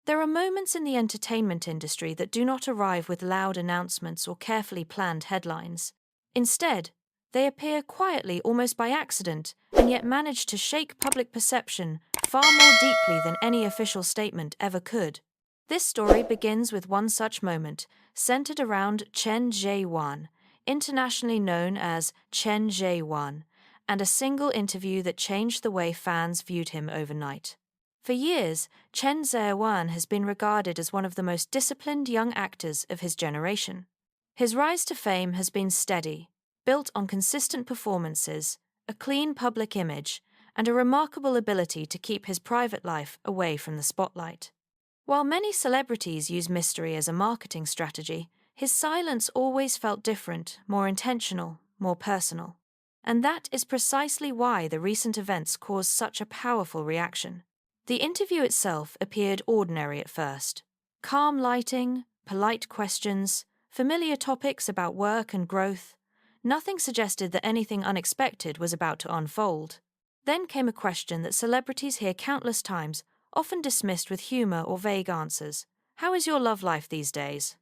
There are moments in the entertainment industry that do not arrive with loud announcements or carefully planned headlines. Instead, they appear quietly, almost by accident, and yet manage to shake public perception far more deeply than any official statement ever could. This story begins with one such moment, centered around Chen Zheyuan, internationally known as Chen Zheyuan, and a single interview that changed the way fans viewed him overnight. For years, Chen Zheyuan has been regarded as one of the most disciplined young actors of his generation. His rise to fame has been steady, built on consistent performances, a clean public image, and a remarkable ability to keep his private life away from the spotlight. While many celebrities use mystery as a marketing strategy, his silence always felt different, more intentional, more personal. And that is precisely why the recent events caused such a powerful reaction. The interview itself appeared ordinary at first. Calm lighting, polite questions, familiar topics about work and growth. Nothing suggested that anything unexpected was about to unfold. Then came a question that celebrities hear countless times, often dismissed with humor or vague answers. How is your love life these days?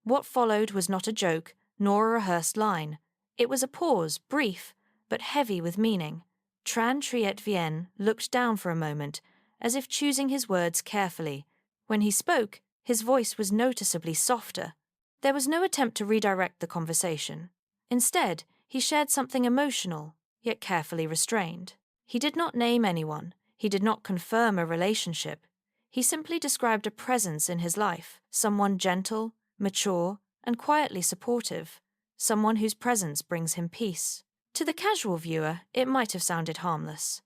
What followed was not a joke, nor a rehearsed line. It was a pause, brief, but heavy with meaning. Tran Triet Vien looked down for a moment, as if choosing his words carefully. When he spoke, his voice was noticeably softer. There was no attempt to redirect the conversation. Instead, he shared something emotional, yet carefully restrained. He did not name anyone. He did not confirm a relationship. He simply described a presence in his life, someone gentle, mature, and quietly supportive, someone whose presence brings him peace. To the casual viewer, it might have sounded harmless.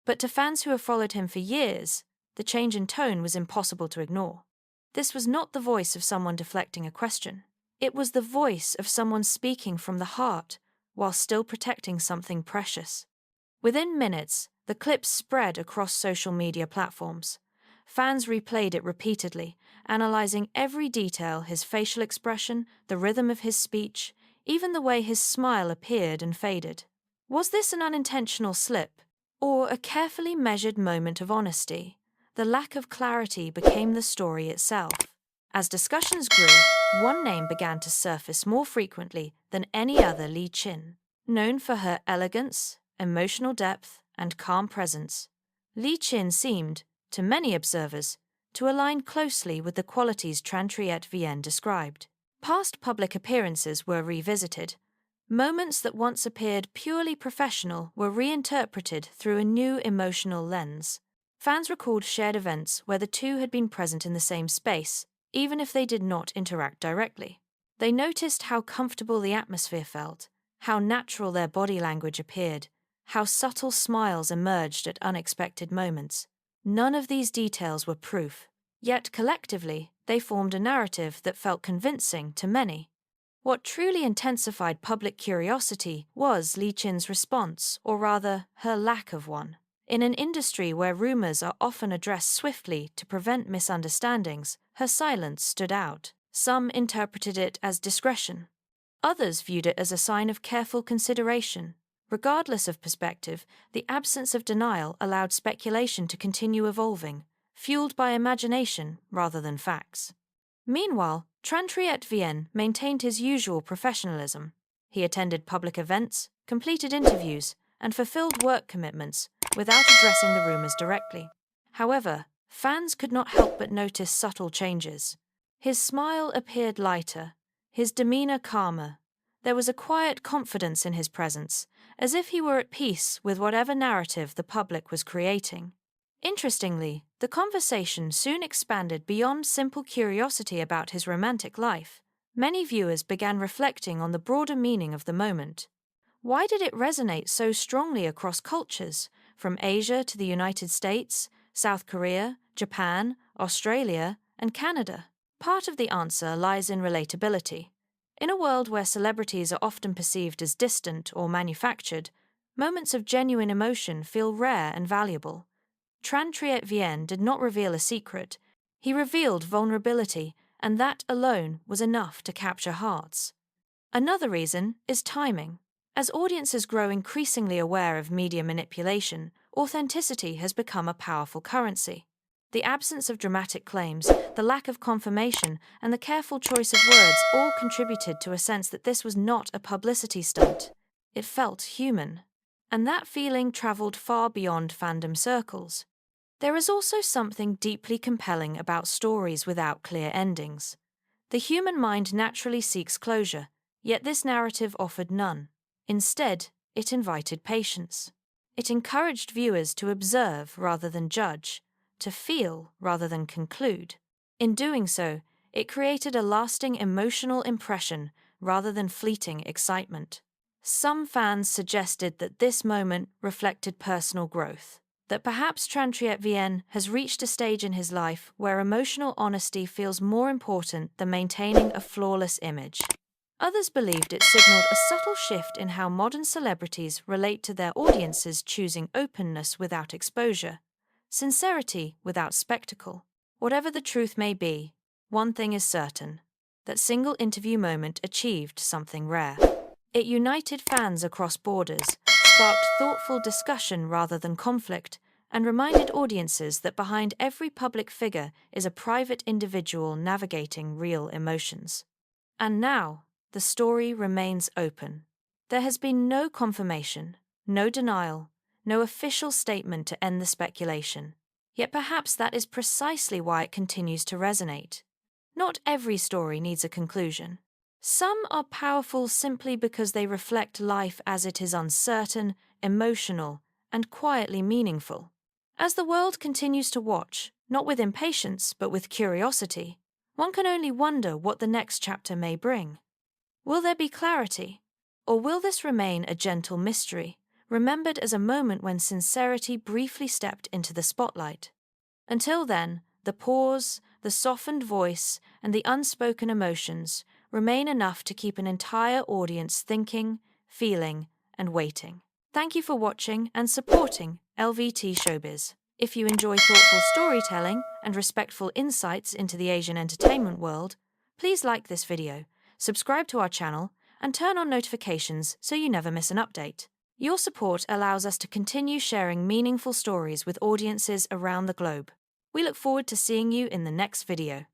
But to fans who have followed him for years, the change in tone was impossible to ignore. This was not the voice of someone deflecting a question. It was the voice of someone speaking from the heart, while still protecting something precious. Within minutes, the clip spread across social media platforms. Fans replayed it repeatedly, analyzing every detail: his facial expression, the rhythm of his speech, even the way his smile appeared and faded. Was this an unintentional slip, or a carefully measured moment of honesty? The lack of clarity became the story itself. As discussions grew, one name began to surface more frequently than any other: Li Qin. Known for her elegance, emotional depth, and calm presence, Li Qin seemed, to many observers, to align closely with the qualities Triet Vien described. Past public appearances were revisited. Moments that once appeared purely professional were reinterpreted through a new emotional lens. Fans recalled shared events where the two had been present in the same space, even if they did not interact directly. They noticed how comfortable the atmosphere felt, how natural their body language appeared, how subtle smiles emerged at unexpected moments. None of these details were proof, yet collectively they formed a narrative that felt convincing to many. What truly intensified public curiosity was Li Qin's response, or rather, her lack of one. In an industry where rumors are often addressed swiftly to prevent misunderstandings, her silence stood out. Some interpreted it as discretion. Others viewed it as a sign of careful consideration. Regardless of perspective, the absence of denial allowed speculation to continue evolving, fueled by imagination rather than facts. Meanwhile, Triet Vien maintained his usual professionalism. He attended public events, completed interviews, and fulfilled work commitments without addressing the rumors directly. However, fans could not help but notice subtle changes. His smile appeared lighter, his demeanor calmer. There was a quiet confidence in his presence, as if he were at peace with whatever narrative the public was creating. Interestingly, the conversation soon expanded beyond simple curiosity about his romantic life. Many viewers began reflecting on the broader meaning of the moment. Why did it resonate so strongly across cultures, from Asia to the United States, South Korea, Japan, Australia, and Canada? Part of the answer lies in relatability. In a world where celebrities are often perceived as distant or manufactured, moments of genuine emotion feel rare and valuable. Triet Vien did not reveal a secret. He revealed vulnerability, and that alone was enough to capture hearts. Another reason is timing. As audiences grow increasingly aware of media manipulation, authenticity has become a powerful currency. The absence of dramatic claims, the lack of confirmation, and the careful choice of words all contributed to a sense that this was not a publicity stunt. It felt human. And that feeling traveled far beyond fandom circles. There is also something deeply compelling about stories without clear endings. The human mind naturally seeks closure, yet this narrative offered none. Instead, it invited patience. It encouraged viewers to observe rather than judge, to feel rather than conclude. In doing so, it created a lasting emotional impression rather than fleeting excitement. Some fans suggested that this moment reflected personal growth, that perhaps Triet Vien has reached a stage in his life where emotional honesty feels more important than maintaining a flawless image. Others believed it signaled a subtle shift in how modern celebrities relate to their audiences, choosing openness without exposure, sincerity without spectacle. Whatever the truth may be, one thing is certain: that single interview moment achieved something rare. It united fans across borders, sparked thoughtful discussion rather than conflict, and reminded audiences that behind every public figure is a private individual navigating real emotions. And now, the story remains open. There has been no confirmation, no denial, no official statement to end the speculation. Yet perhaps that is precisely why it continues to resonate. Not every story needs a conclusion. Some are powerful simply because they reflect life as it is: uncertain, emotional, and quietly meaningful. As the world continues to watch, not with impatience but with curiosity, one can only wonder what the next chapter may bring. Will there be clarity? Or will this remain a gentle mystery, remembered as a moment when sincerity briefly stepped into the spotlight? Until then, the pause, the softened voice, and the unspoken emotions remain enough to keep an entire audience thinking, feeling, and waiting. Thank you for watching and supporting LVT Showbiz. If you enjoy thoughtful storytelling and respectful insights into the Asian entertainment world, please like this video, subscribe to our channel, and turn on notifications so you never miss an update. Your support allows us to continue sharing meaningful stories with audiences around the globe. We look forward to seeing you in the next video.